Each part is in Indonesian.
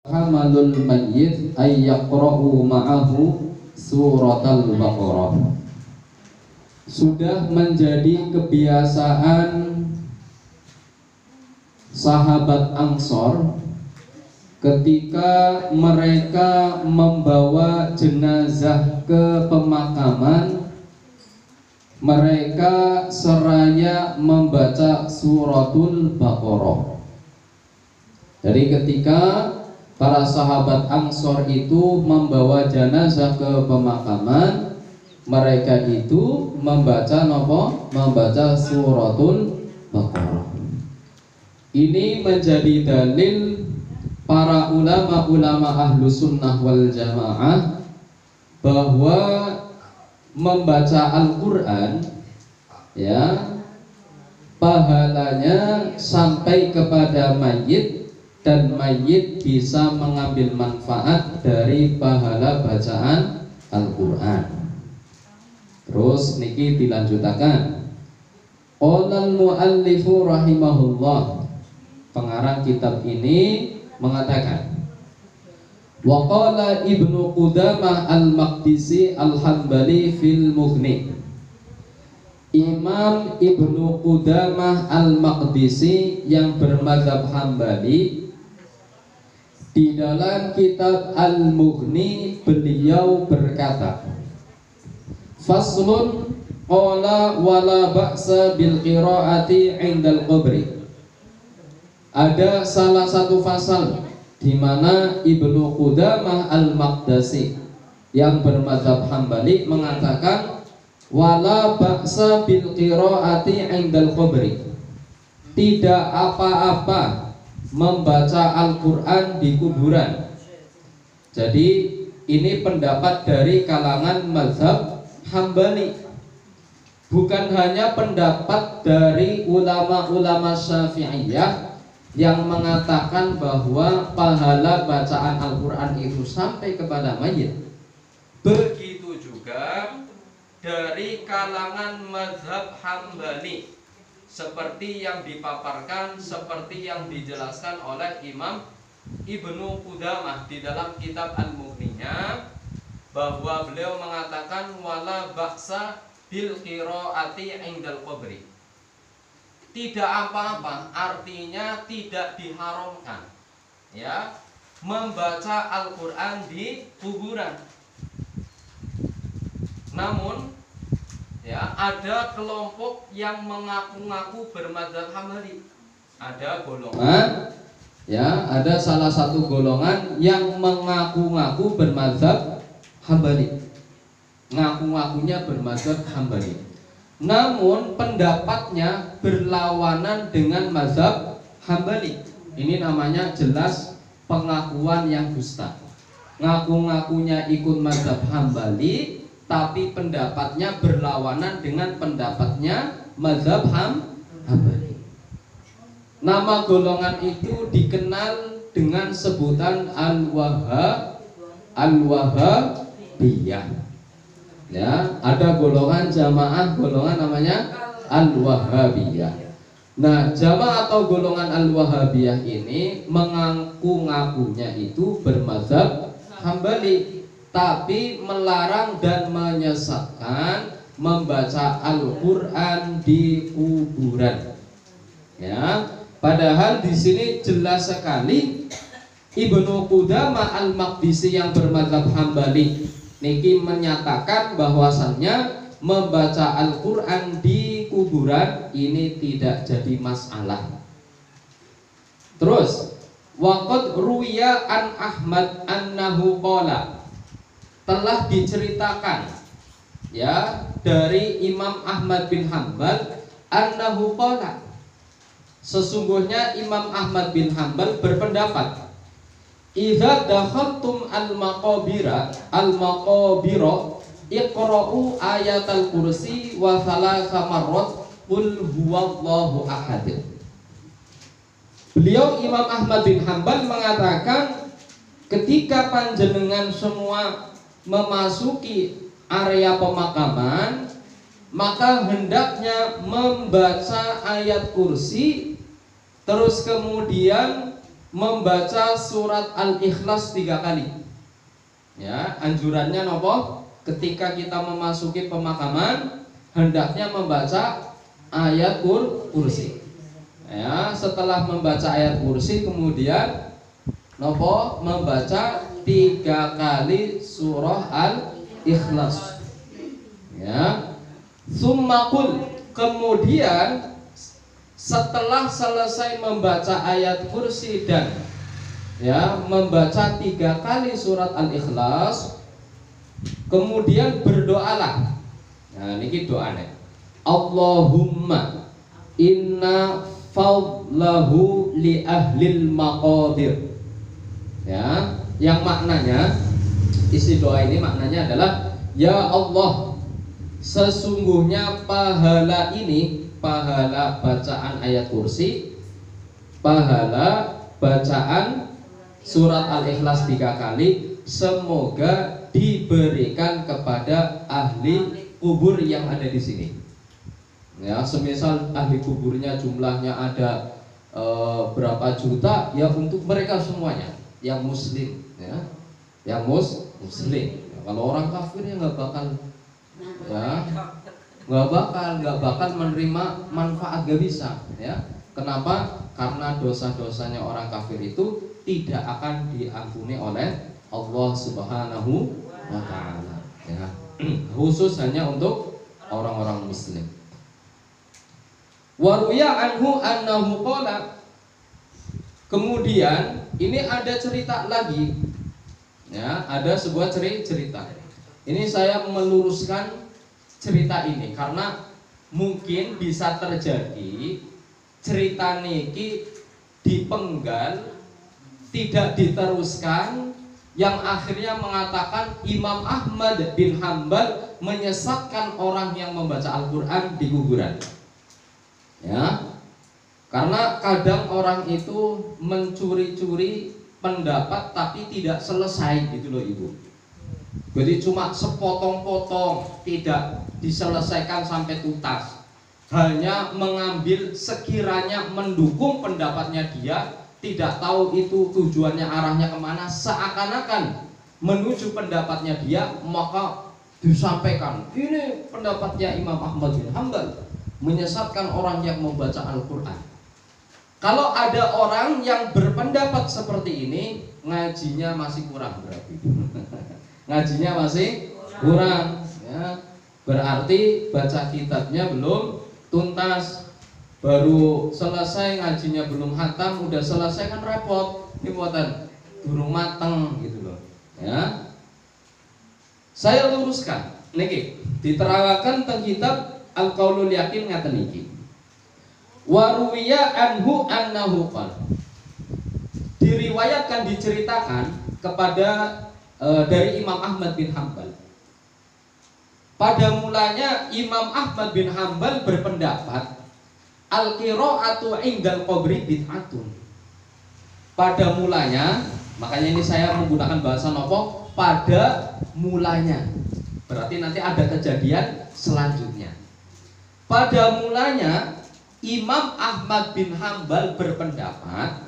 hamalul mayyit ay yaqra'u ma'ahu suratal Baqarah. Sudah menjadi kebiasaan sahabat Ansor ketika mereka membawa jenazah ke pemakaman, mereka seraya membaca suratul Baqarah. Jadi ketika para sahabat Ansor itu membawa jenazah ke pemakaman, mereka itu membaca membaca suratul Baqarah. Ini menjadi dalil para ulama-ulama ahlu sunnah wal jamaah bahwa membaca Al-Quran ya pahalanya sampai kepada mayit, dan mayit bisa mengambil manfaat dari pahala bacaan Al-Quran. Terus niki dilanjutakan. Qolal muallifu rahimahullah, pengarang kitab ini mengatakan, wa qala Ibnu Qudamah al-Maqdisi al-Hanbali fil Mughni. Imam Ibnu Qudamah al-Maqdisi yang bermadzhab Hambali, di dalam kitab Al-Mughni beliau berkata, faslun qala wala ba'sa bil qiraati 'indal qabri. Ada salah satu fasal di mana Ibnu Qudamah al-Maqdisi yang bermadzhab Hambali mengatakan wala ba'sa bil qiraati 'indal qabri. Tidak apa-apa membaca Al-Quran di kuburan. Jadi ini pendapat dari kalangan mazhab Hambali, bukan hanya pendapat dari ulama-ulama Syafi'iyah yang mengatakan bahwa pahala bacaan Al-Quran itu sampai kepada mayit. Begitu juga dari kalangan mazhab Hambali, seperti yang dipaparkan, seperti yang dijelaskan oleh Imam Ibnu Qudamah di dalam kitab Al-Mughninya, bahwa beliau mengatakan wala ba'sa bil qiraati 'indal qabri. Tidak apa-apa, artinya tidak diharamkan ya membaca Al-Qur'an di kuburan. Namun ya, ada kelompok yang mengaku-ngaku bermadzhab Hambali. Ada golongan ya, ada salah satu golongan yang mengaku-ngaku bermadzhab Hambali. Ngaku-ngakunya bermadzhab Hambali. Namun pendapatnya berlawanan dengan mazhab Hambali. Ini namanya jelas pengakuan yang dusta. Ngaku-ngakunya ikut mazhab Hambali, tapi pendapatnya berlawanan dengan pendapatnya mazhab Hambali. Nama golongan itu dikenal dengan sebutan Al-Wahhabiyah. Ya, ada golongan jamaah, golongan namanya Al-Wahhabiyah. Nah, jamaah atau golongan Al-Wahhabiyah ini mengaku-ngakunya itu bermazhab Hambali, tapi melarang dan menyesatkan membaca Al-Quran di kuburan. Ya, padahal di sini jelas sekali Ibnu Qudamah al-Maqdisi yang bermadzhab Hambali niki menyatakan bahwasannya membaca Al-Quran di kuburan ini tidak jadi masalah. Terus waqad ruwiya an Ahmad annahu qala, telah diceritakan ya dari Imam Ahmad bin Hanbal annahu qala, sesungguhnya Imam Ahmad bin Hanbal berpendapat, idza dakhaltum al-maqabira iqra'u ayatal kursi wa thalatha marrat qul huwallahu ahad. Beliau Imam Ahmad bin Hanbal mengatakan, ketika panjenengan semua memasuki area pemakaman, maka hendaknya membaca ayat kursi, terus kemudian membaca surat Al-Ikhlas 3 kali. Ya, anjurannya nopo? Ketika kita memasuki pemakaman hendaknya membaca ayat kursi. Ya, setelah membaca ayat kursi kemudian nopo membaca 3 kali surah Al-Ikhlas. Ya. Summakul, kemudian setelah selesai membaca ayat kursi dan ya membaca 3 kali surat Al-Ikhlas, kemudian berdoalah. Nah, niki doane. Allahumma inna fadlahu li ahlil maqabir. Ya, yang maknanya isi doa ini maknanya adalah ya Allah, sesungguhnya pahala ini, pahala bacaan ayat kursi, pahala bacaan surat Al-Ikhlas 3 kali, semoga diberikan kepada ahli kubur yang ada di sini. Ya, semisal ahli kuburnya jumlahnya ada berapa juta, ya untuk mereka semuanya yang muslim, ya, yang muslim. Ya, kalau orang kafir ya nggak bakal, ya, nggak bakal menerima manfaat, gak bisa. Ya, kenapa? Karena dosa-dosanya orang kafir itu tidak akan diampuni oleh Allah Subhanahu wa Ta'ala. Ya, khusus hanya untuk orang-orang muslim. Waruya anhu annahu qala. Kemudian ini ada cerita lagi. Ya, ada sebuah cerita. Ini saya meluruskan cerita ini karena mungkin bisa terjadi cerita niki dipenggal, tidak diteruskan, yang akhirnya mengatakan Imam Ahmad bin Hambal menyesatkan orang yang membaca Al-Quran di kuburan. Ya, karena kadang orang itu mencuri-curi pendapat tapi tidak selesai gitu loh Ibu. Jadi cuma sepotong-potong, tidak diselesaikan sampai tuntas. Hanya mengambil sekiranya mendukung pendapatnya dia, tidak tahu itu tujuannya arahnya kemana, seakan-akan menuju pendapatnya dia, maka disampaikan ini pendapatnya Imam Ahmad bin Hambal menyesatkan orang yang membaca Al-Quran. Kalau ada orang yang berpendapat seperti ini, ngajinya masih kurang berarti. Ngajinya masih kurang, ya. Berarti baca kitabnya belum tuntas. Baru selesai ngajinya belum hatam, udah selesai kan repot. Ini buatan durung mateng gitu loh. Ya. Saya luruskan. Niki diterangkan tentang kitab Al-Qaulul Yakin ngaten iki. Waruwiya anhu annahu qala. Diriwayatkan, diceritakan kepada dari Imam Ahmad bin Hambal. Pada mulanya Imam Ahmad bin Hambal berpendapat al-qira'atu indal qabri bid'atun. Pada mulanya, makanya ini saya menggunakan bahasa nopo, pada mulanya. Berarti nanti ada kejadian selanjutnya. Pada mulanya Imam Ahmad bin Hambal berpendapat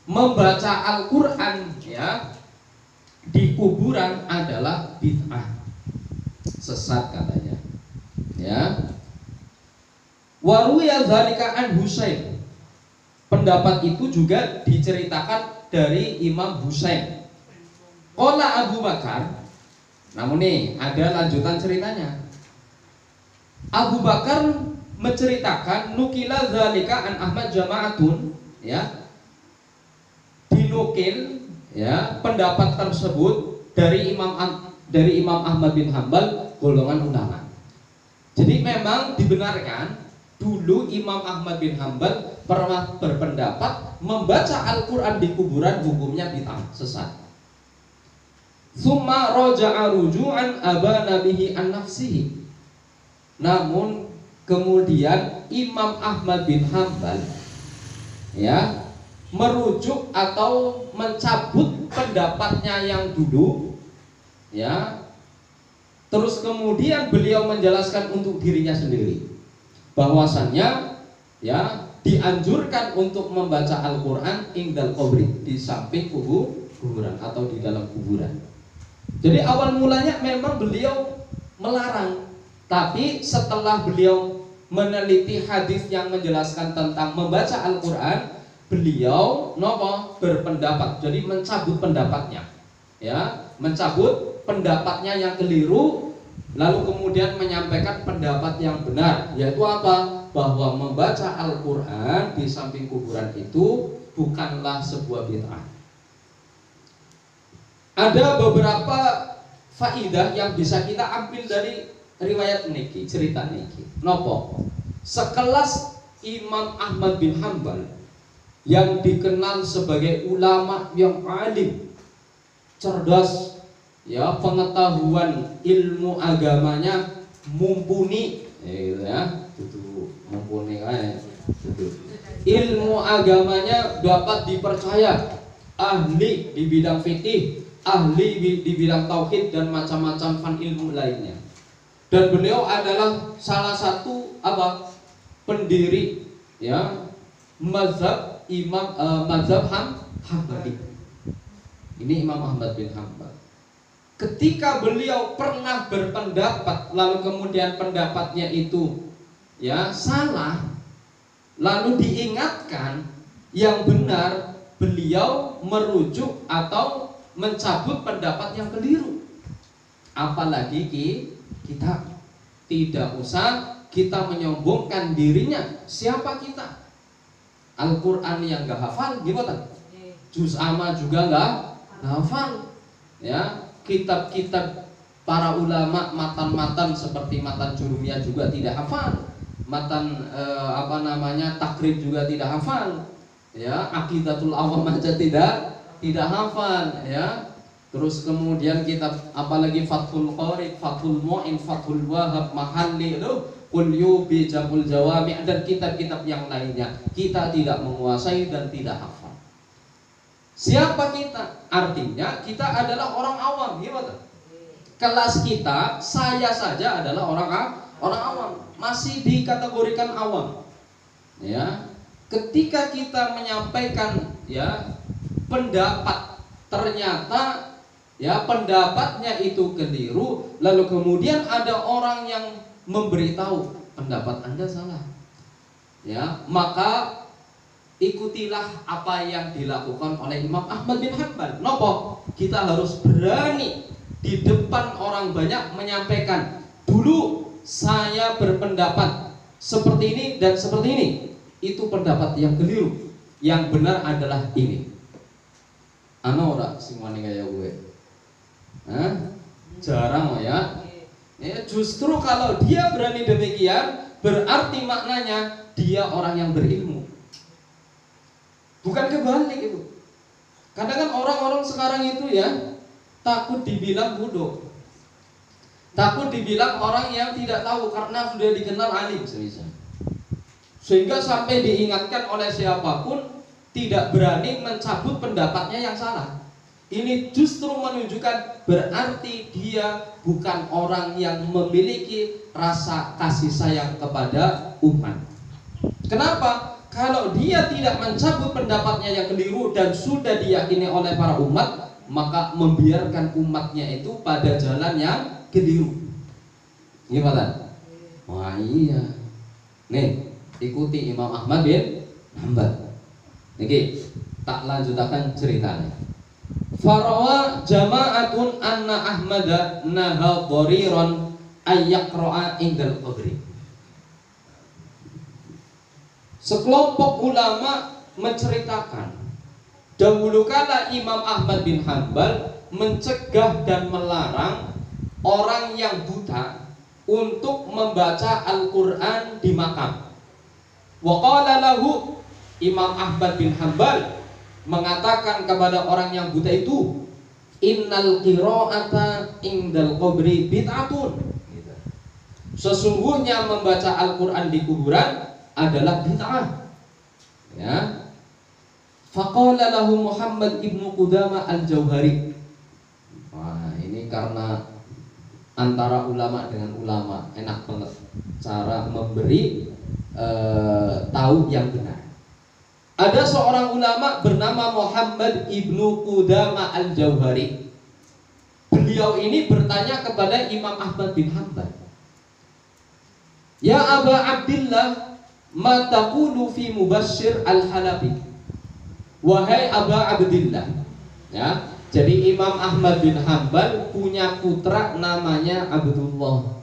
membaca Al-Quran ya di kuburan adalah bid'ah, sesat katanya. Ya. Waruya dzalika an Husain. Pendapat itu juga diceritakan dari Imam Husain. Qala Abu Bakar. Namun nih ada lanjutan ceritanya. Abu Bakar menceritakan nukila dzalika an Ahmad jama'atun, ya. Dinukil ya pendapat tersebut dari Imam Ahmad bin Hambal golongan ulama. Jadi memang dibenarkan dulu Imam Ahmad bin Hambal pernah berpendapat membaca Al-Quran di kuburan hukumnya bid'ah, sesat. Summa raja'a ruju'an abana bihi an nafsihi. Namun kemudian Imam Ahmad bin Hambal ya merujuk atau mencabut pendapatnya yang dulu ya. Terus kemudian beliau menjelaskan untuk dirinya sendiri bahwasannya ya dianjurkan untuk membaca Al-Quran indal qabri, di samping kuburan atau di dalam kuburan. Jadi awal mulanya memang beliau melarang, tapi setelah beliau meneliti hadis yang menjelaskan tentang membaca Al-Quran, beliau berpendapat, jadi mencabut pendapatnya, ya, mencabut pendapatnya yang keliru, lalu kemudian menyampaikan pendapat yang benar, yaitu apa? Bahwa membaca Al-Quran di samping kuburan itu bukanlah sebuah bid'ah. Ada beberapa faidah yang bisa kita ambil dari riwayat niki, cerita niki. Nopo? Sekelas Imam Ahmad bin Hanbal yang dikenal sebagai ulama yang alim, cerdas, ya, pengetahuan ilmu agamanya mumpuni, ya, itu mumpuni kayak itu. Ilmu agamanya dapat dipercaya, ahli di bidang fikih, ahli di bidang tauhid dan macam-macam fan ilmu lainnya. Dan beliau adalah salah satu pendiri, ya, mazhab Hambali. Ini Imam Ahmad bin Hanbal. Ketika beliau pernah berpendapat, lalu kemudian pendapatnya itu, ya, salah, lalu diingatkan yang benar, beliau merujuk atau mencabut pendapat yang keliru. Apalagi kita tidak usah kita menyombongkan dirinya. Siapa kita? Al-Quran yang gak hafal gimana? Juz amma juga gak hafal, ya. Kitab-kitab para ulama, matan-matan seperti matan Jurumiyah juga tidak hafal, matan takrib juga tidak hafal, ya. Aqidatul Awam aja tidak hafal, ya. Terus kemudian kitab apalagi Fathul Qari, Fathul Mu'in, Fathul Wahab, Mahalli, Qulyubi, Jamul Jawami, dan kitab-kitab yang lainnya kita tidak menguasai dan tidak hafal. Siapa kita? Artinya kita adalah orang awam, gimana? Kelas kita, saya saja adalah orang awam, masih dikategorikan awam. Ya, ketika kita menyampaikan, ya, pendapat, ternyata, ya, pendapatnya itu keliru, lalu kemudian ada orang yang memberitahu pendapat Anda salah, ya, maka ikutilah apa yang dilakukan oleh Imam Ahmad bin Hanbal. Nopo? Kita harus berani di depan orang banyak menyampaikan, dulu saya berpendapat seperti ini dan seperti ini, itu pendapat yang keliru, yang benar adalah ini. Ora semuanya kayak gue. Jarang, ya. Ya, justru kalau dia berani demikian, berarti maknanya dia orang yang berilmu. Bukan kebalik itu. Kadang kan orang-orang sekarang itu, ya, takut dibilang bodoh, takut dibilang orang yang tidak tahu karena sudah dikenal alim, sehingga sampai diingatkan oleh siapapun tidak berani mencabut pendapatnya yang salah. Ini justru menunjukkan berarti dia bukan orang yang memiliki rasa kasih sayang kepada umat. Kenapa? Kalau dia tidak mencabut pendapatnya yang keliru dan sudah diyakini oleh para umat, maka membiarkan umatnya itu pada jalan yang keliru. Gimana? Wah, iya. Nih, ikuti Imam Ahmad bin Hanbal. Niki, tak lanjutakan ceritanya. Farawa jama'atun anna Ahmada naha dhariran ayyaqra'a indal qabri. Sekelompok ulama menceritakan, dahulu kala Imam Ahmad bin Hanbal mencegah dan melarang orang yang buta untuk membaca Al-Quran di makam. Wa qala lahu, Imam Ahmad bin Hanbal mengatakan kepada orang yang buta itu, innal qira'ata indal qabri bid'atun. Sesungguhnya membaca Al-Quran di kuburan adalah bid'ah. Ya. Faqala lahu Muhammad ibnu Qudamah al-Jauhari. Wah, ini karena antara ulama dengan ulama enak banget cara memberi tahu yang benar. Ada seorang ulama bernama Muhammad ibnu Qudamah al-Jauhari. Beliau ini bertanya kepada Imam Ahmad bin Hanbal, "Ya Aba Abdillah, ma taqulu fi Mubashshir al-Halabi?" Wahai Aba Abdillah, ya. Jadi Imam Ahmad bin Hanbal punya putra namanya Abdullah.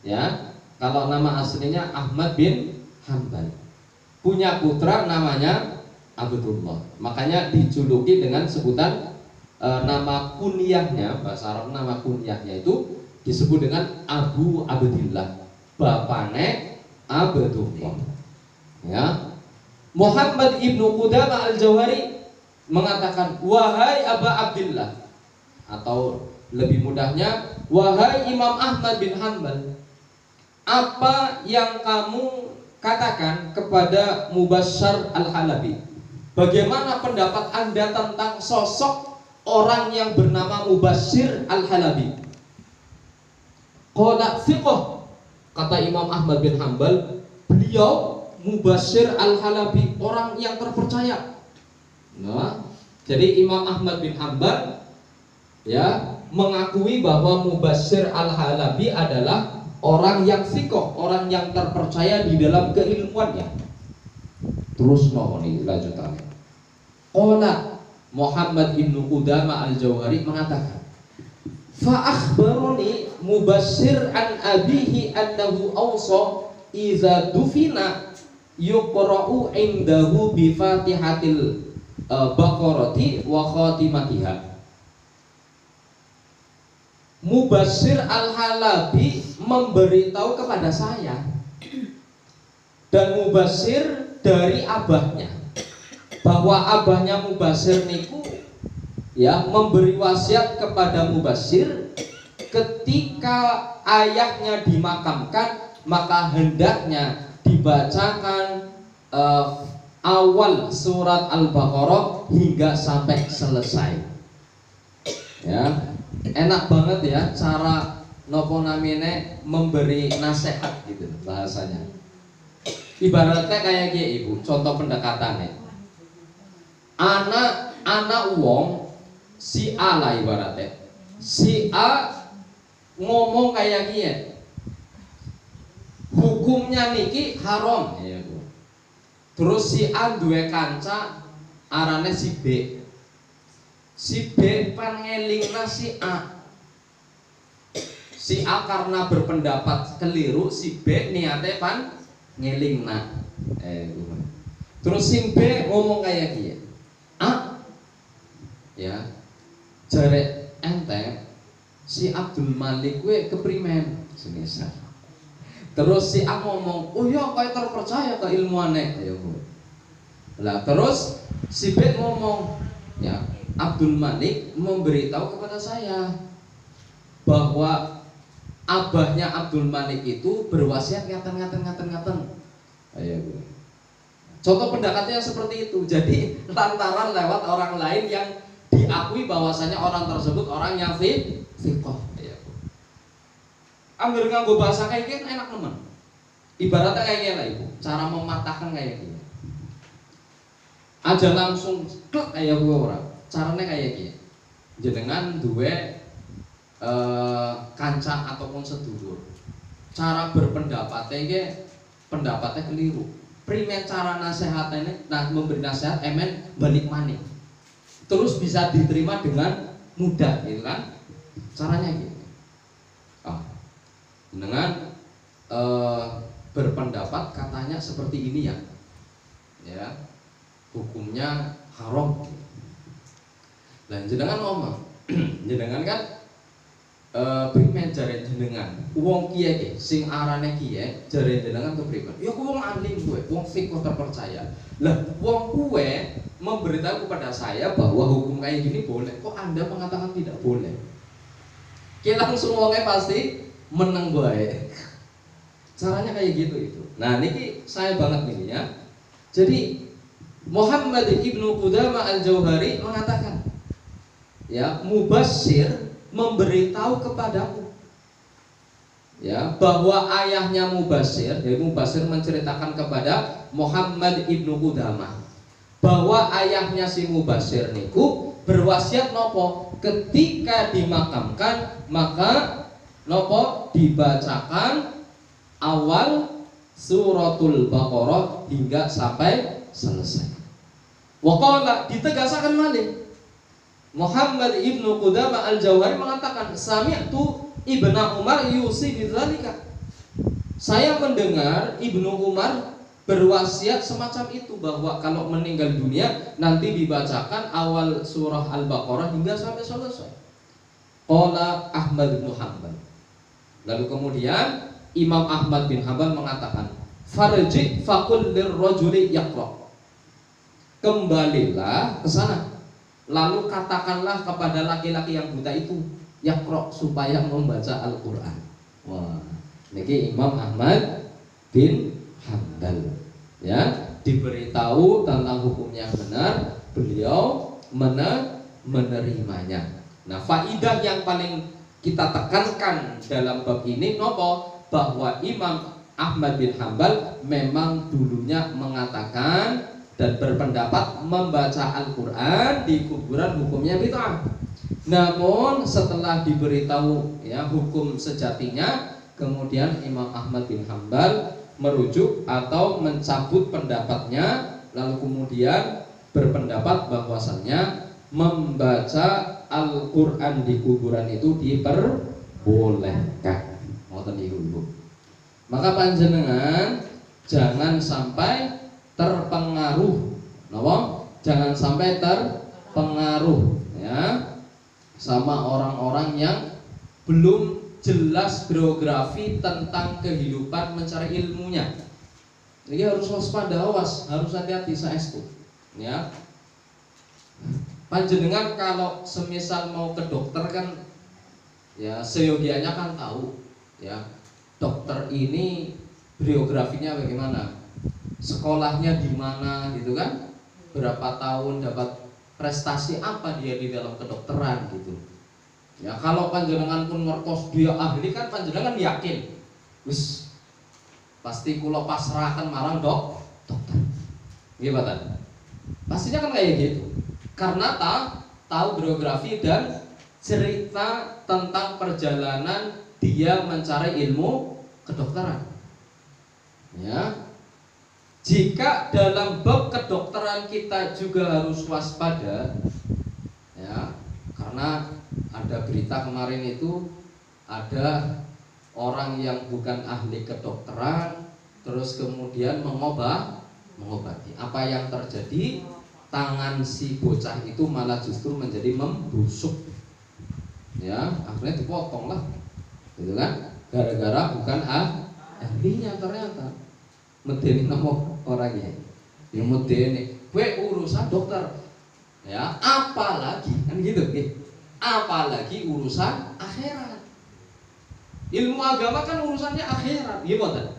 Ya, kalau nama aslinya Ahmad bin Hanbal. Punya putra namanya Abdullah. Makanya dijuluki dengan sebutan nama kunyahnya, bahasa Arab nama kunyahnya itu disebut dengan Abu Abdillah, bapane Abdullah. Ya. Muhammad ibnu Qudamah al-Jauhari mengatakan, "Wahai Aba Abdillah," atau lebih mudahnya, "Wahai Imam Ahmad bin Hanbal, apa yang kamu katakan kepada Mubashshir al-Halabi? Bagaimana pendapat Anda tentang sosok orang yang bernama Mubashshir al-Halabi?" Qala thiqah, kata Imam Ahmad bin Hanbal, beliau Mubashshir al-Halabi orang yang terpercaya. Nah, jadi Imam Ahmad bin Hanbal ya mengakui bahwa Mubashshir al-Halabi adalah orang yang thiqah, orang yang terpercaya di dalam keilmuannya. Terus nih lanjutannya. Qala Muhammad ibnu Qudamah al-Jauhari mengatakan, "Fa akhbarani Mubashshir an abihi annahu awsa idza dufina yuqra'u indahu bi Fatihatil Baqarati wa khatimatiha." Mubashshir al-Halabi memberitahu kepada saya, dan Mubashshir dari abahnya, bahwa abahnya Mubashshir niku ya memberi wasiat kepada Mubashshir ketika ayahnya dimakamkan, maka hendaknya dibacakan awal surat Al-Baqarah hingga sampai selesai. Ya, enak banget ya cara nopo namine memberi nasihat gitu bahasanya. Ibaratnya kayak gini Ibu, contoh pendekatannya. Anak wong si A lah ibaratnya. Si A ngomong kayak gini, hukumnya niki haram ya Bu. Terus si A duwe kanca arane si B. Si B pangelingna si A. Si A karena berpendapat keliru, si B niate pan ngelingna. Terus si B ngomong kayak gini, "A, ya, jare ente si Abdul Malik gue keprimen semisal." Terus si A ngomong, "Oh ya, kau terpercaya ke ilmuannya." Ayo Bu. Lah terus si B ngomong, "Ya, Abdul Malik memberitahu kepada saya bahwa abahnya Abdul Malik itu berwasiat ngaten. Ayo Bu. Contoh pendekatannya seperti itu. Jadi lantaran lewat orang lain yang diakui bahwasanya orang tersebut orang yang thiqah. Ayo Bu. Ambil nganggo bahasa kayak gini enak teman. Ibaratnya kayak gini lah Ibu. Cara mematahkan kayak gini. Aja langsung klek ayo Bu orang. Caranya kayak gini. Jenengan duwe kanca ataupun sedulur, cara berpendapatnya pendapatnya keliru. Primen cara nasihatnya, nah memberi nasihat emen balik maning, terus bisa diterima dengan mudah, gitu kan? Caranya gitu. Dengan berpendapat katanya seperti ini ya, hukumnya haram. Dan jenengan ngomong, jenengan kan primen jare jenengan wong kiye sing arane kiye jare jenengan keprimen ya ku wong alim kowe wong fiqh terpercaya lah wong kuwe memberitahu kepada saya bahwa hukum kayak gini boleh, kok Anda mengatakan tidak boleh? Ki langsung wongnya pasti meneng bae. Caranya kayak gitu itu. Nah niki saya banget nih ya. Jadi Muhammad ibnu Qudamah al-Jauhari mengatakan ya, Mubashshir memberitahu kepadamu ya, bahwa ayahnya Mubashir, jadi Mubashir menceritakan kepada Muhammad ibnu Qudamah bahwa ayahnya si Mubashir niku berwasiat nopo ketika dimakamkan maka nopo dibacakan awal suratul Baqarah hingga sampai selesai. Waqala ditegasakan malih Muhammad ibnu Qudamah al-Jauhari mengatakan sami'tu Ibnu Umar yusi bidzalika. Saya mendengar Ibnu Umar berwasiat semacam itu bahwa kalau meninggal dunia nanti dibacakan awal surah Al-Baqarah hingga sampai selesai. Qala Ahmad bin Hanbal. Lalu kemudian Imam Ahmad bin Hanbal mengatakan, "Farji faqul lirrajuli yaqra." Kembalilah ke sana. Lalu katakanlah kepada laki-laki yang buta itu, yaqra, supaya membaca Al-Qur'an. Wah, niki Imam Ahmad bin Hanbal ya, diberitahu tentang hukum yang benar, beliau menerimanya. Nah, faidah yang paling kita tekankan dalam bab ini nopo, bahwa Imam Ahmad bin Hanbal memang dulunya mengatakan dan berpendapat membaca Al-Quran di kuburan hukumnya bid'ah. Namun setelah diberitahu ya hukum sejatinya, kemudian Imam Ahmad bin Hanbal merujuk atau mencabut pendapatnya, lalu kemudian berpendapat bahwasannya membaca Al-Quran di kuburan itu diperbolehkan. Ngoten niku Ibu. Maka panjenengan jangan sampai terpengaruh, napa? Jangan sampai terpengaruh ya sama orang-orang yang belum jelas biografi tentang kehidupan mencari ilmunya. Ini harus waspada, awas, harus hati-hati saestu. Ya. Panjenengan kalau semisal mau ke dokter kan ya seyogianya kan tahu ya. Dokter ini biografinya bagaimana? Sekolahnya di mana gitu kan? Berapa tahun dapat prestasi apa dia di dalam kedokteran gitu. Ya kalau panjenengan pun ngertos dia ahli kan panjenengan yakin wis pasti kula pasrahkan marang dokter. Gimana? Pastinya kan kayak gitu. Karena tahu biografi dan cerita tentang perjalanan dia mencari ilmu kedokteran. Ya. Jika dalam bab kedokteran kita juga harus waspada ya, karena ada berita kemarin itu ada orang yang bukan ahli kedokteran terus kemudian mengobati. Apa yang terjadi? Tangan si bocah itu malah justru menjadi membusuk. Ya, akhirnya dipotong lah. Gitu kan? Gara-gara bukan ahlinya ternyata. Medeni nama orangnya. Ya medeni. Gue urusan dokter. Ya, apalagi kan gitu, apalagi urusan akhirat. Ilmu agama kan urusannya akhirat, gimana?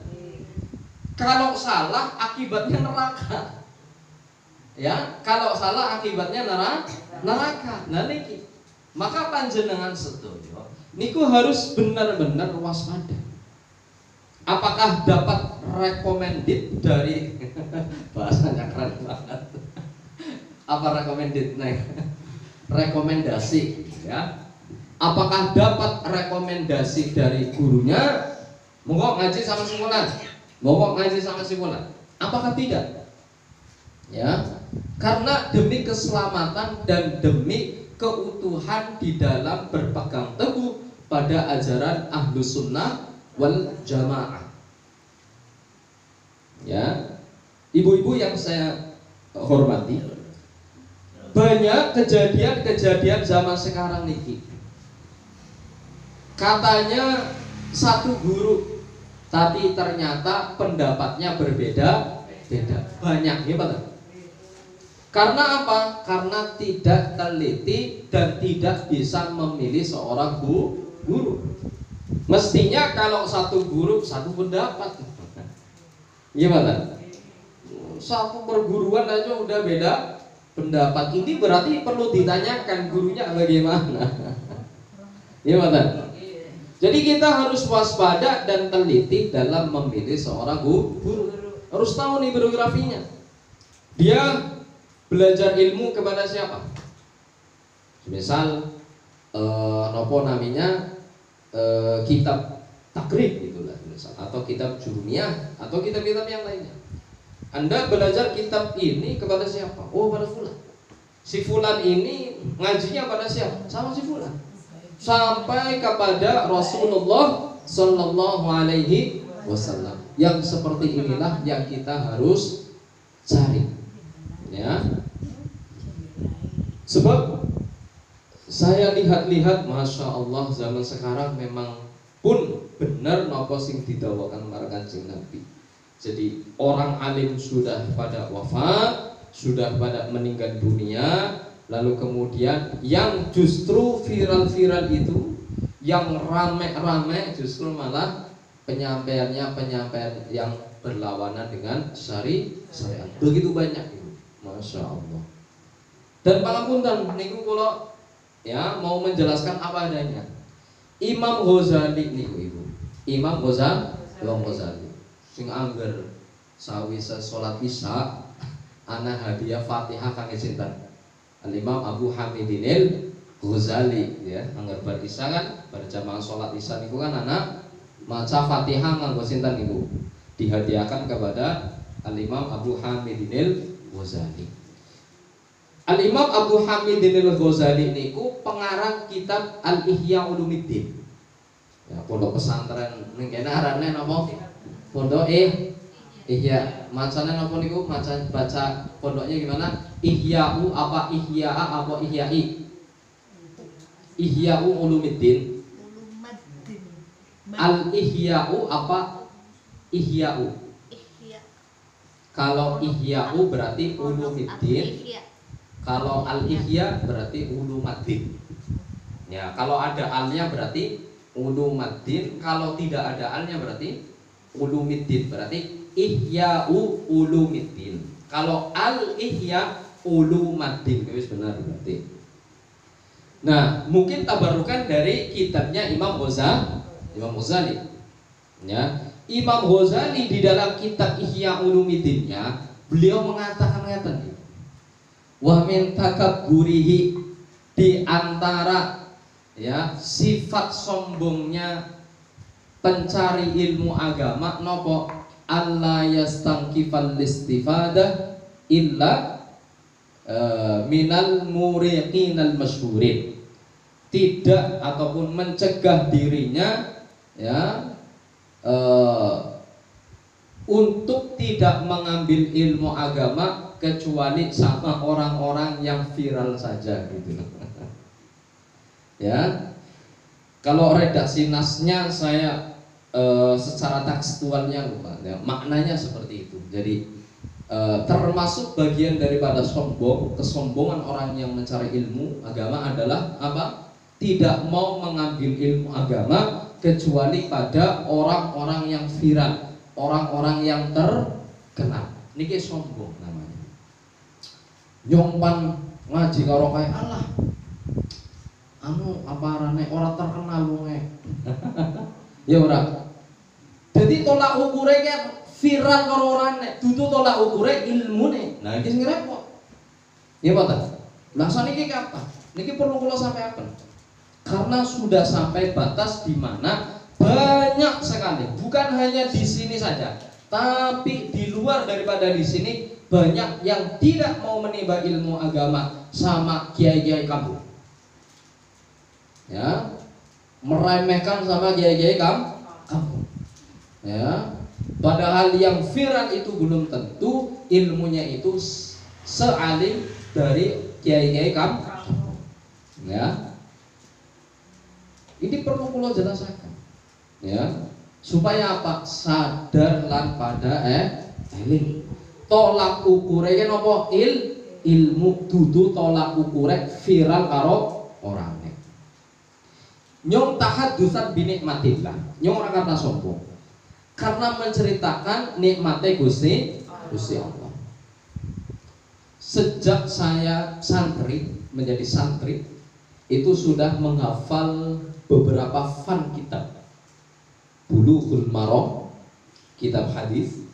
Kalau salah akibatnya neraka. Ya, kalau salah akibatnya neraka. Nah niki. Maka panjenengan sedoyo niku harus benar-benar waspada. Apakah dapat recommended dari bahasanya keren banget. Apa recommended? Nah, rekomendasi ya. Apakah dapat rekomendasi dari gurunya? Monggo ngaji sama simpulan. Monggo ngaji sama simpulan. Apakah tidak? Ya. Karena demi keselamatan dan demi keutuhan di dalam berpegang teguh pada ajaran Ahlus Sunnah wal Jamaah. Ya, ibu-ibu yang saya hormati, banyak kejadian-kejadian zaman sekarang niki. Katanya satu guru, tapi ternyata pendapatnya berbeda-beda. Banyak, ya Pak. Karena apa? Karena tidak teliti dan tidak bisa memilih seorang guru. Mestinya kalau satu guru satu pendapat. Gimana? Satu perguruan aja udah beda pendapat. Ini berarti perlu ditanyakan gurunya bagaimana. Gimana? Jadi kita harus waspada dan teliti dalam memilih seorang guru. Harus tahu nih biografinya. Dia belajar ilmu kepada siapa? Misal nopo namanya kitab takrib gitulah misal, atau kitab jurumiyah atau kitab-kitab yang lainnya. Anda belajar kitab ini kepada siapa? Oh, pada fulan. Si fulan ini ngajinya pada siapa? Sama si fulan. Sampai kepada Rasulullah Sallallahu Alaihi Wasallam. Yang seperti inilah yang kita harus cari, ya. Sebab saya lihat-lihat, masya Allah zaman sekarang memang pun benar nopo sing didawakan marang Kanjeng Nabi. Jadi orang alim sudah pada wafat, sudah pada meninggal dunia. Lalu kemudian yang justru viral-viral itu, yang rame-rame justru malah penyampaiannya yang berlawanan dengan syariat. Begitu banyak itu, masya Allah. Dan pangapunten niku kula ya mau menjelaskan apa adanya. Imam Ghazali niku ibu, Imam Ghazali sing angger sawise salat isya ana hadiah Fatihah kangge sinten? Al-Imam Abu Hamidinil Ghazali ya, anggar bar isya kan pada jamaah sholat isya niku kan anak maca Fatihah nganggo sinten niku dihadiahkan kepada Al-Imam Abu Hamidinil Ghazali. Al-Imam Abu Hamidinil Ghazali niku pengarang kitab Al-Ihya Ulumuddin. Ya, pondok pesantren ning kene arane napa? Pondok Ihya. Macane napa niku? Baca pondoknya gimana? Ihya'u apa ihya'a apa ihya'i? Ihya'u Ulumuddin. Al-Ihya'u apa ihya'u? Kalau ihya'u berarti Ulumuddin. Kalau al-ihya berarti Ulumuddin. Ya, kalau ada alnya berarti Ulumuddin, kalau tidak ada alnya berarti Ulumuddin. Berarti Ihya'u Ulumuddin. Kalau al-ihya Ulumuddin, wis benar berarti. Nah, mungkin tabarukan dari kitabnya Imam Ghazali. Ya, Imam Ghazali di dalam kitab Ihya Ulumuddinnya beliau mengatakan wa min takabburihi, di antara ya sifat sombongnya pencari ilmu agama nopo alla yastangkifal istifadah illa minal muriqinal masyhurin, tidak ataupun mencegah dirinya ya untuk tidak mengambil ilmu agama kecuali sama orang-orang yang viral saja gitu. Ya, kalau redaksi nasnya saya secara tekstualnya lupa, ya, maknanya seperti itu. Jadi termasuk bagian daripada kesombongan orang yang mencari ilmu agama adalah apa? Tidak mau mengambil ilmu agama kecuali pada orang-orang yang viral, orang-orang yang terkenal. Niki sombong namanya. Nyompan ngaji karo kae Allah. Anu apa arane ora terkenal wonge. Ya ora. Jadi tolak ukure ke viral karo orane, dudu tolak ukure ilmune. Nah iki sing repot. Ya apa ta? Lah saniki apa? Niki perlu kula sampeaken. Karena sudah sampai batas di mana banyak sekali, bukan hanya di sini saja, tapi di luar daripada di sini banyak yang tidak mau menimba ilmu agama sama kiai-kiai kampung. Ya, meremehkan sama kiai-kiai kampung. Ya, padahal yang viral itu belum tentu ilmunya itu sealim dari kiai-kiai kampung. Ya, ini perlu kula jelaskan. Ya, supaya apa? Sadar lan pada eling. Tolak ukure kan apa? Ilmu dudu tolak ukure viral karo orangnya. Nyong tahaddusan bi nikmatillah. Nyong ora kata sombong. Karena menceritakan nikmate Gusti Allah. Sejak saya menjadi santri itu sudah menghafal beberapa fan kitab. Bulughul Maram, kitab hadis.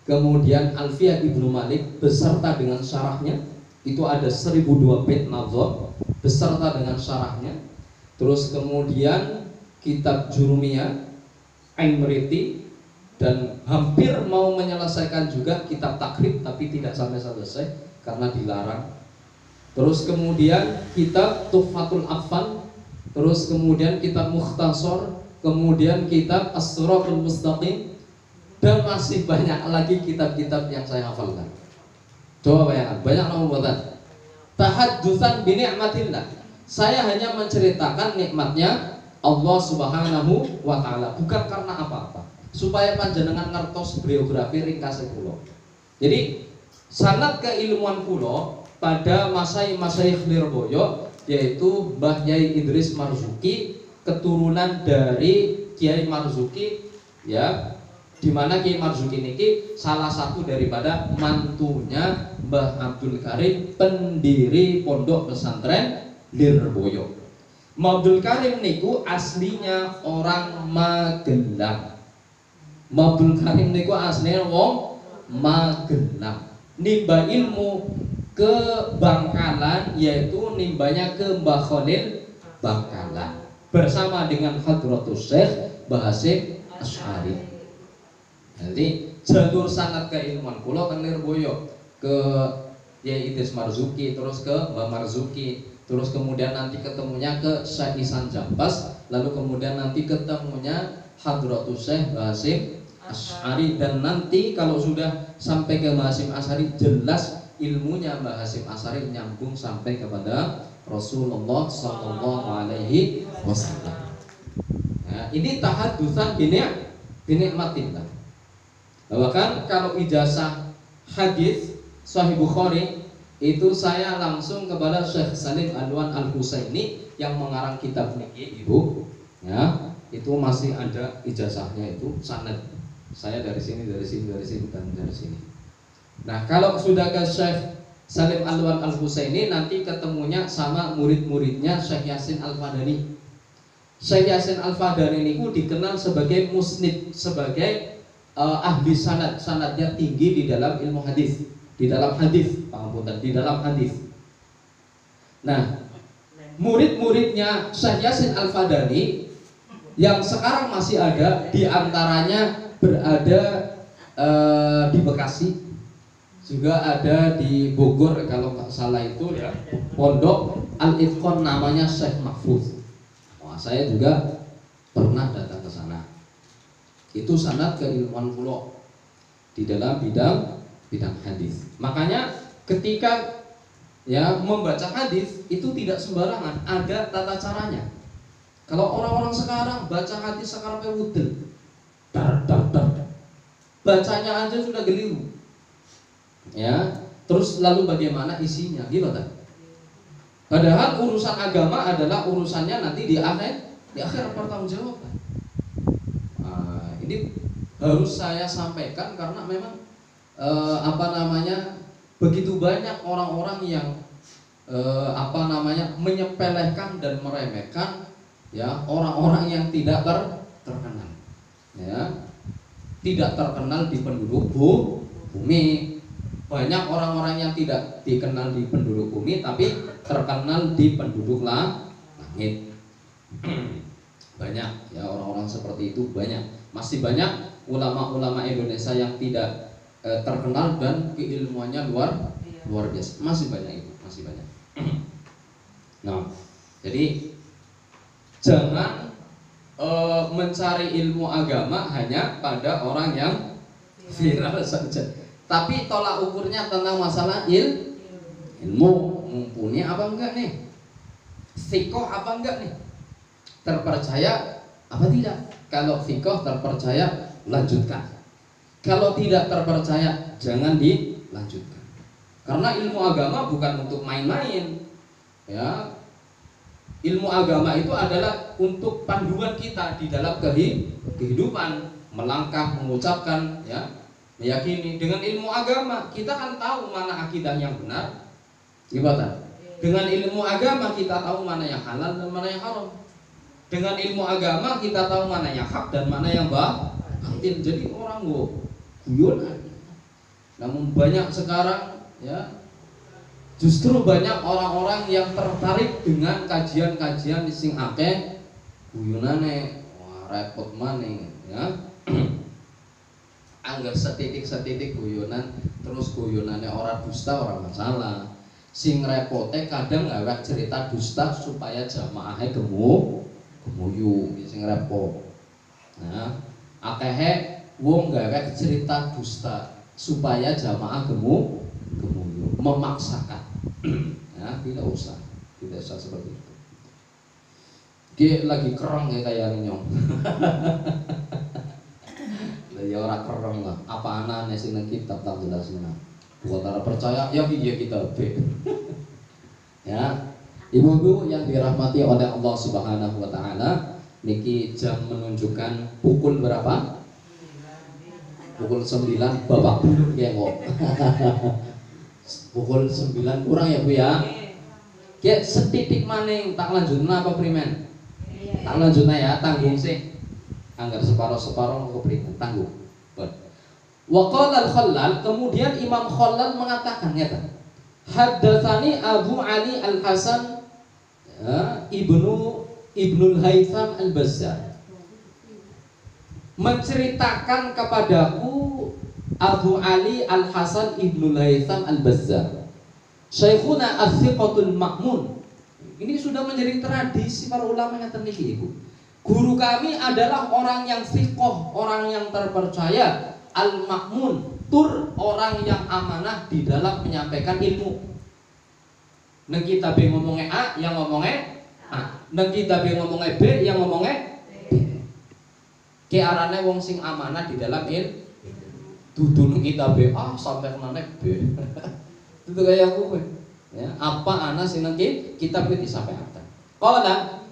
Kemudian Alfiyah Ibnu Malik beserta dengan syarahnya, itu ada 1002 bait nazam beserta dengan syarahnya. Terus kemudian kitab Jurumiyah, Aimriti, dan hampir mau menyelesaikan juga kitab Takrib tapi tidak sampai selesai karena dilarang. Terus kemudian kitab Tuhfatul Atfal, terus kemudian kitab Mukhtasar, kemudian kitab As-Siratul Mustaqim, dan masih banyak lagi kitab-kitab yang saya hafalkan. Coba bayangkan, banyak nomor tahaddusan bi ni'matillah. Saya hanya menceritakan nikmatnya Allah Subhanahu wa taala, bukan karena apa-apa. Supaya panjenengan ngertos biografi ringkas kula. Jadi sanad keilmuan kula pada masyayikh Lirboyo, yaitu Mbah Yai Idris Marzuki, keturunan dari Kiai Marzuki, ya, di mana Kiai Marzuki niki salah satu daripada mantunya Mbah Abdul Karim, pendiri pondok pesantren Lirboyo. Mbah Abdul Karim niku aslinya orang Magelang. Mbah Abdul Karim niku aslinya wong Magelang. Nimba ilmu ke Bangkalan, yaitu nimbanya ke Mbah Khalil Bangkalan bersama dengan Hadratus Syekh Mbah Hasyim Asy'ari. Jadi jalur sanad keilmuan kula teng Lirboyo ke Yai Idris Marzuki, terus ke Mbah Marzuki, terus kemudian nanti ketemunya ke Syekh Ihsan Jambas, lalu kemudian nanti ketemunya Hadratus Syekh Mbah Hasyim Asy'ari, dan nanti kalau sudah sampai ke Mbah Hasyim Asy'ari jelas ilmunya Mbah Hasyim Asy'ari nyambung sampai kepada Rasulullah Sallallahu Alaihi Wasallam. Nah, ini tahaddusan binikmatillah. Bahkan kalau ijazah hadis Sahih Bukhari itu saya langsung kepada Syekh Salim Alwan Al-Husaini yang mengarang kitab niki, Ibu. Ya, itu masih ada ijazahnya, itu sanad. Saya dari sini, dari sini, dari sini, dan dari sini. Nah, kalau sudah ke Syekh Salim Alwan Al-Husaini, nanti ketemunya sama murid-muridnya Syekh Yasin Al-Fadani. Syekh Yasin Al-Fadani niku dikenal sebagai musnid, sebagai ahli sanad. Sanadnya tinggi di dalam ilmu hadis, di dalam hadis, pangapunten, di dalam hadis. Nah, murid-muridnya Syekh Yasin Al-Fadani yang sekarang masih ada, diantaranya berada di Bekasi, juga ada di Bogor kalau nggak salah itu ya, pondok Al-Itqan namanya Syekh Mahfuz. Wah, saya juga pernah datang ke sana. Itu sanad keilmuan kula di dalam bidang hadis. Makanya ketika ya membaca hadis itu tidak sembarangan, ada tata caranya. Kalau orang-orang sekarang baca hadis sekarang kayak wudel, bacanya aja sudah geliru. Ya, terus lalu bagaimana isinya, gimana? Padahal urusan agama adalah urusannya nanti di akhir pertanggungjawaban. Nah, ini harus saya sampaikan karena memang begitu banyak orang-orang yang menyepelekan dan meremehkan ya orang-orang yang tidak terkenal, ya, tidak terkenal di penduduk bumi. Banyak orang-orang yang tidak dikenal di penduduk bumi tapi terkenal di penduduk langit. Banyak ya orang-orang seperti itu, banyak. Masih banyak ulama-ulama Indonesia yang tidak terkenal dan keilmuannya luar biasa. Masih banyak itu, masih banyak. Nah, jadi jangan mencari ilmu agama hanya pada orang yang viral saja. Tapi tolak ukurnya tentang masalah ilmu, mumpuni apa enggak nih? Sikoh apa enggak nih? Terpercaya apa tidak? Kalau sikoh terpercaya, lanjutkan. Kalau tidak terpercaya, jangan dilanjutkan. Karena ilmu agama bukan untuk main-main. Ya, ilmu agama itu adalah untuk panduan kita di dalam kehidupan, melangkah, mengucapkan, ya, meyakini. Dengan ilmu agama kita kan tahu mana akidah yang benar, gimana? Dengan ilmu agama kita tahu mana yang halal dan mana yang haram. Dengan ilmu agama kita tahu mana yang hak dan mana yang batil. Jadi orang guyonan. Namun banyak sekarang ya, justru banyak orang-orang yang tertarik dengan kajian-kajian sing akeh guyonane. Wah, repot maning ya. Angger setitik-setitik guyonan, terus guyonane ora dusta ora masalah. Sing repote kadang gawe cerita dusta supaya jamaahe gemuyu, sing repot. Nah, akehe wong gawe cerita dusta supaya jamaah gemuyu, memaksakan. Ya, tidak usah seperti itu. Dia lagi kereng ya kayak nyong. Ya orang kereng lah. Apa anane sing nang kitab tak jelas mana. Buat orang percaya ya iya kita be. Ya, ibu-ibu yang dirahmati oleh Allah Subhanahu wa taala, niki jam menunjukkan pukul berapa? Pukul 9 babak belur ya kok. Pukul 9 kurang ya Bu ya. Ki setitik maning tak lanjutna apa primen? Tak lanjutna ya, tanggung sih. Anggar separuh-separuh kok primen, tanggung. Wa qala al-Khallal, kemudian Imam Khallal mengatakan nyata. Haddatsani Abu Ali Al-Hasan Ibnul Haytham Al-Bazzar, menceritakan kepadaku Abu Ali Al-Hasan Ibnul Haytham Al-Bazzar, Syekhuna As-Siqatul Ma'mun. Ini sudah menjadi tradisi para ulama yang terniki, Ibu. Guru kami adalah orang yang siqoh, orang yang terpercaya, al-ma'mun, tur orang yang amanah di dalam menyampaikan ilmu. Neng kita B ngomongnya A, yang ngomongnya A. Neng kita B ngomongnya B, yang ngomongnya B. Ki arane wong sing amanah di dalam ilmu. Dudu neng kita B A sampai kenane B. Itu kayak aku. Ya, apa ana sing nang kita B disampaikan. Qala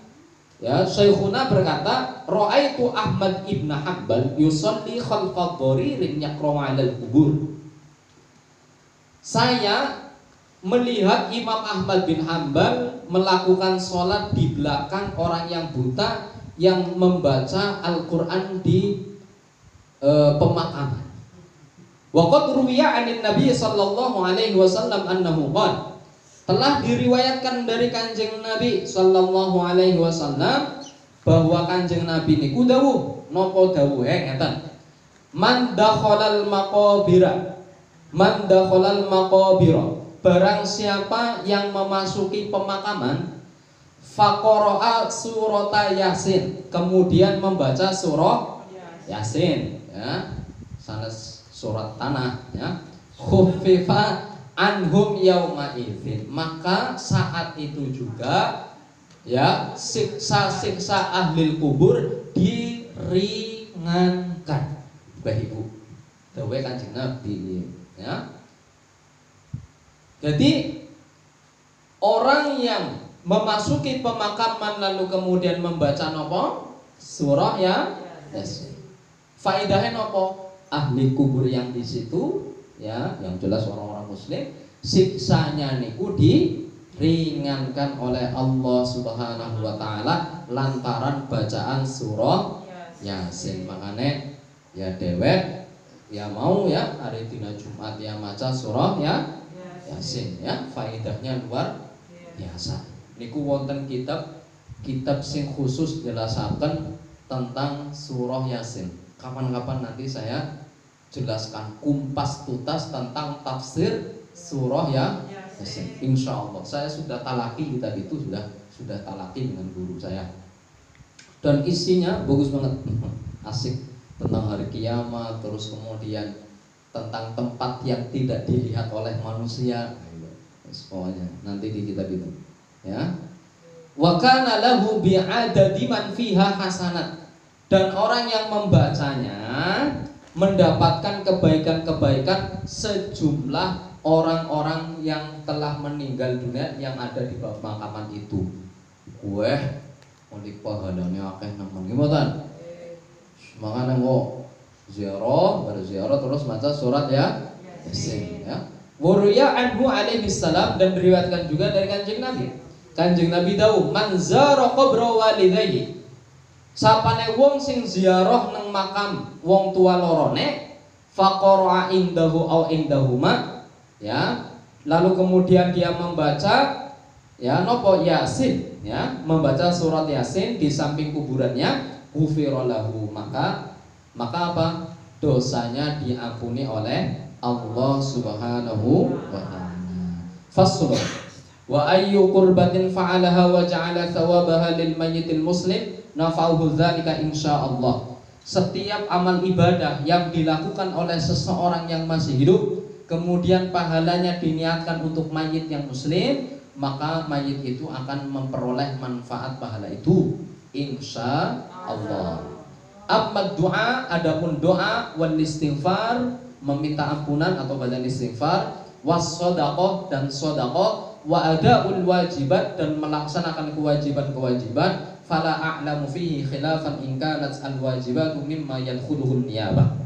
ya, Syekhuna berkata, ra'aitu Ahmad ibn Hanbal yusalli khalfa dharirin yaqra'u 'alal qubur. Saya melihat Imam Ahmad bin Hanbal melakukan sholat di belakang orang yang buta yang membaca Al-Qur'an di pemakaman. Wa qad ruwiya 'anil Nabi sallallahu alaihi wasallam annahu qala, telah diriwayatkan dari Kanjeng Nabi sallallahu alaihi wasallam bahwa Kanjeng Nabi niku dawuh, napa dawuhe ngeten, man dakhalal maqabira, barang siapa yang memasuki pemakaman, faqara'a surata Yasin, kemudian membaca surah Yasin, ya, sanes surat tanah, ya, khuffifa anhum yauma idzin, maka saat itu juga ya siksa-siksa ahli kubur diringankan. Bapak Ibu, dawuh Kanjeng Nabi ya. Jadi orang yang memasuki pemakaman lalu kemudian membaca nopo surah ya Yasin, faedahnya nopo, ahli kubur yang di situ ya, yang jelas orang-orang muslim, siksanya niku diringankan oleh Allah Subhanahu wa taala lantaran bacaan surah Yasin. Makanya ya dewek ya mau ya hari dina Jumat ya maca surah ya Yasin ya, faedahnya luar biasa. Niku wonten kitab sing khusus jelasaken tentang surah Yasin. Kapan-kapan nanti saya jelaskan kumpas tuntas tentang tafsir surah ya Yasin. Insya Allah saya sudah talaki kitab itu, sudah talaki dengan guru saya, dan isinya bagus banget, asik, tentang hari kiamat, terus kemudian tentang tempat yang tidak dilihat oleh manusia. Pokoknya nanti di kitab itu ya. Wa kana lahu bi'adadi man fiha hasanat, dan orang yang membacanya mendapatkan kebaikan-kebaikan sejumlah orang-orang yang telah meninggal dunia yang ada di pemakaman itu. Weh, oleh pahalane akeh nemen gimana? Makanya kok ziarah, berziarah terus baca surat ya Yasin ya. Wuriya anhu alaihi salam, dan diriwayatkan juga dari Kanjeng Nabi. Kanjeng Nabi dawuh, man zara qabra walidayhi, Sapane wong sing ziarah nang makam wong tua lorone faqara indahu au indahuma, ya, lalu kemudian dia membaca ya nopo Yasin, ya, membaca surat Yasin di samping kuburannya, ghufira lahu, maka apa? Dosanya diampuni oleh Allah Subhanahu wa taala. Fasl wa ayyu qurbatin fa'alaha wa ja'ala thawabaha lil mayyitil muslim nafa'uhu dzalika insyaallah. Setiap amal ibadah yang dilakukan oleh seseorang yang masih hidup kemudian pahalanya diniatkan untuk mayit yang muslim, maka mayit itu akan memperoleh manfaat pahala itu insyaallah. Amma doa, adapun doa wal istighfar, meminta ampunan atau bacaan istighfar, was shadaqah dan shadaqah, wa adaul wajibat dan melaksanakan kewajiban-kewajiban, fala a'lamu fihi khilafan in kanat al wajibatu mimma yadkhuluhu niyabah.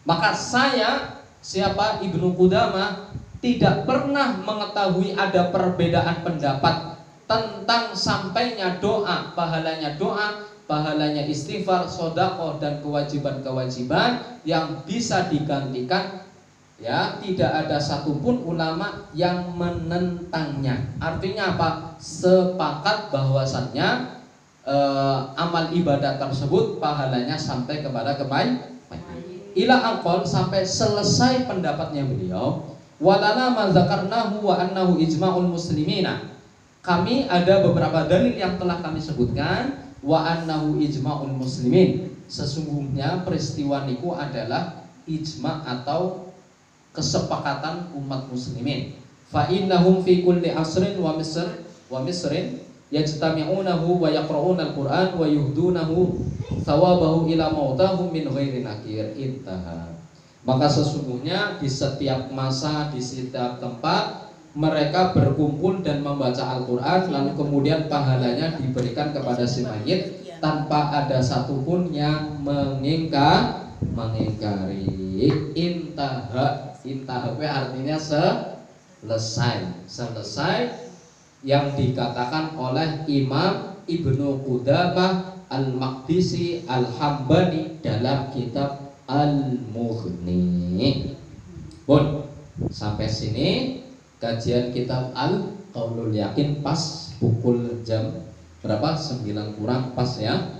Maka saya, siapa Ibnu Qudamah, tidak pernah mengetahui ada perbedaan pendapat tentang sampainya doa, pahalanya istighfar, sedekah dan kewajiban-kewajiban yang bisa digantikan, ya, tidak ada satupun ulama yang menentangnya. Artinya apa? Sepakat bahwasannya amal ibadah tersebut pahalanya sampai kepada ila aqol, sampai selesai pendapatnya beliau. Walana ma dzakarnahu wa annahu ijma'ul muslimina. Kami ada beberapa dalil yang telah kami sebutkan, wa annahu ijma'ul muslimin. Sesungguhnya peristiwa niku adalah ijma' atau kesepakatan umat muslimin. Fa innahum fi kulli asrin wa misrin yajtami'unahu wa yaqra'una al-Qur'an wa yuhdunahu thawabahu ila mautahum min ghairi nakir. Intaha. Maka sesungguhnya di setiap masa, di setiap tempat mereka berkumpul dan membaca Al-Quran, lalu kemudian pahalanya diberikan kepada si mayit tanpa ada satupun yang mengingkari. Intaha artinya selesai yang dikatakan oleh Imam Ibnu Qudamah Al-Maqdisi Al-Hambali dalam kitab Al-Mughni. Bon, sampai sini kajian kitab Al-Qaulul Yakin pas pukul jam berapa? 9 kurang pas ya.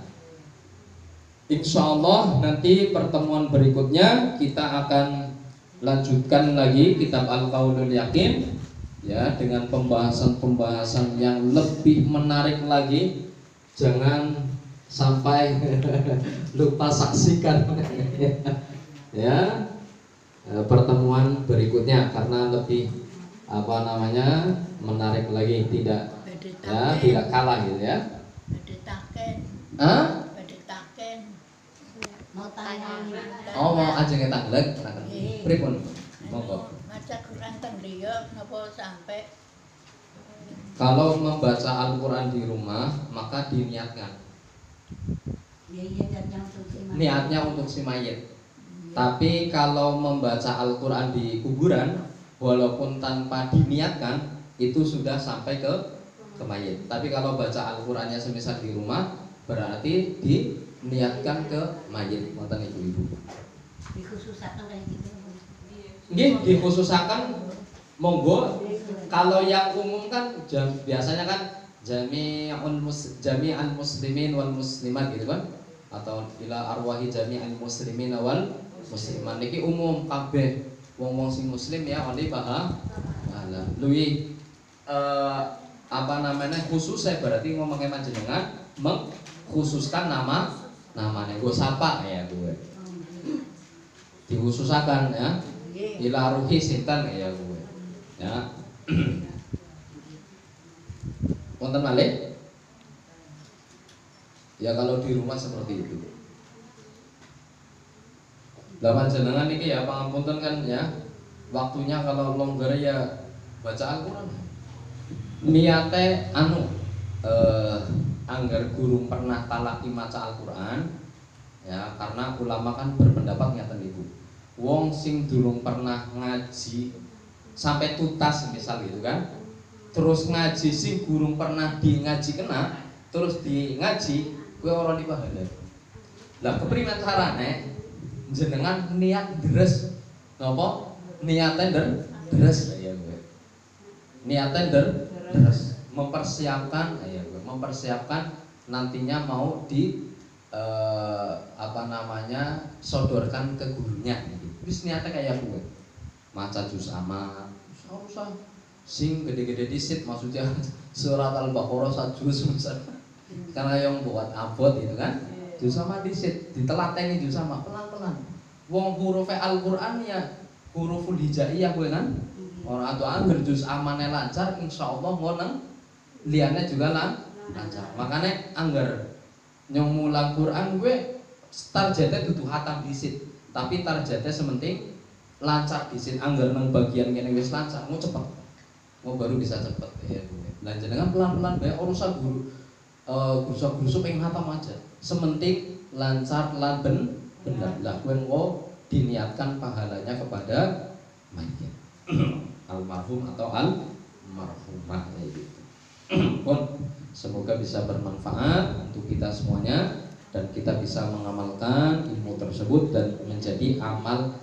Insyaallah nanti pertemuan berikutnya kita akan lanjutkan lagi kitab Al-Qaulul Yakin, ya, dengan pembahasan yang lebih menarik lagi. Jangan sampai lupa saksikan ya pertemuan berikutnya karena lebih menarik lagi, tidak kalah gitu ya. Mau ajeng tanglek pripun monggo. Maca Quran teng griya napa sampai kalau membaca Al-Quran di rumah maka diniatkan. Niatnya untuk si mayit. Tapi kalau membaca Al-Quran di kuburan, walaupun tanpa diniatkan, itu sudah sampai ke mayit. Tapi kalau baca Al-Qurannya semisal di rumah, berarti diniatkan ke mayit. Ngoten ibu-ibu. dikhususaken kayak gitu. Nggih, dikhususaken monggo. Kalau yang umum kan biasanya kan jami'al muslimin wal muslimat gitu kan, atau ila arwahi jami'al muslimin wal musliman, niki umum kabeh wong-wong sing muslim ya oleh pahala. Luwi khusus saya berarti ngomongnya panjenengan mengkhususkan namanya gue sapa ya gue dikhususakan ya ila ruhi sinten ya gue ya. Wonten malih? Ya kalau di rumah seperti itu. Lah panjenengan niki ya pangapunten kan ya. Waktunya kalau longgar ya baca Al-Qur'an. Niate anggar guru pernah talaki maca Al-Qur'an ya, karena ulama kan berpendapat ngeten Ibu. Wong sing durung pernah ngaji sampai tuntas misal gitu kan, terus ngaji sing gurung pernah di ngaji kena, terus di ngaji kowe ora di pahala. Lah keprimen carane jenengan niat deres napa? Niate deres ya kowe. Niate deres mempersiapkan ya kowe, mempersiapkan nantinya mau di sodorkan ke gurunya gitu. Wis niate kayak kowe. Maca juz amat, usah sing gede-gede disit maksudnya surat Al-Baqarah sak juz misalnya. Karena yang buat abot gitu kan. Juz sama disit, ditelateni juz sama pelan-pelan. Wong huruf Al-Qur'an ya huruful hijaiyah kowe kan. Ora atuh angger juz amane lancar insyaallah ngoneng liyane juga lancar. Makanya angger nyong mulang Quran gue targetnya dudu hatam disit, tapi targetnya sementing lancar disit. Angger nang bagian kene wis lancar, mau cepet, mau baru bisa cepet ya gue. Lanjut dengan pelan-pelan bae urusan guru guru pengen hatam aja. Sementing lancar lan bener lah gue mau diniatkan pahalanya kepada mayit almarhum atau almarhumah kayak gitu. Pun semoga bisa bermanfaat untuk kita semuanya dan kita bisa mengamalkan ilmu tersebut dan menjadi amal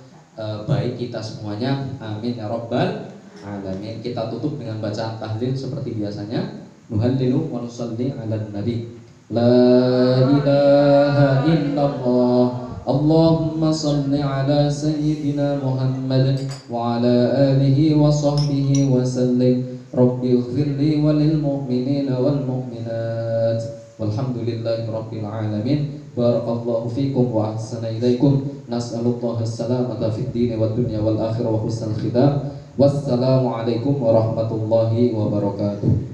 baik kita semuanya. Amin ya rabbal alamin. Kita tutup dengan bacaan tahlil seperti biasanya. Nuhallilu wa nusalli ala nabi. La ilaha illallah. Allahumma salli ala sayyidina Muhammad wa ala alihi wa sahbihi wa sallim. Rabbi ighfirli walil mu'minina wal mu'minat. Walhamdulillahi rabbil alamin. Barakallahu fikum wa ahsana ilaikum. Nas'alullaha as-salamata fid dini wad dunya wal akhirah wa husnal khitam. Wassalamu alaikum warahmatullahi wabarakatuh.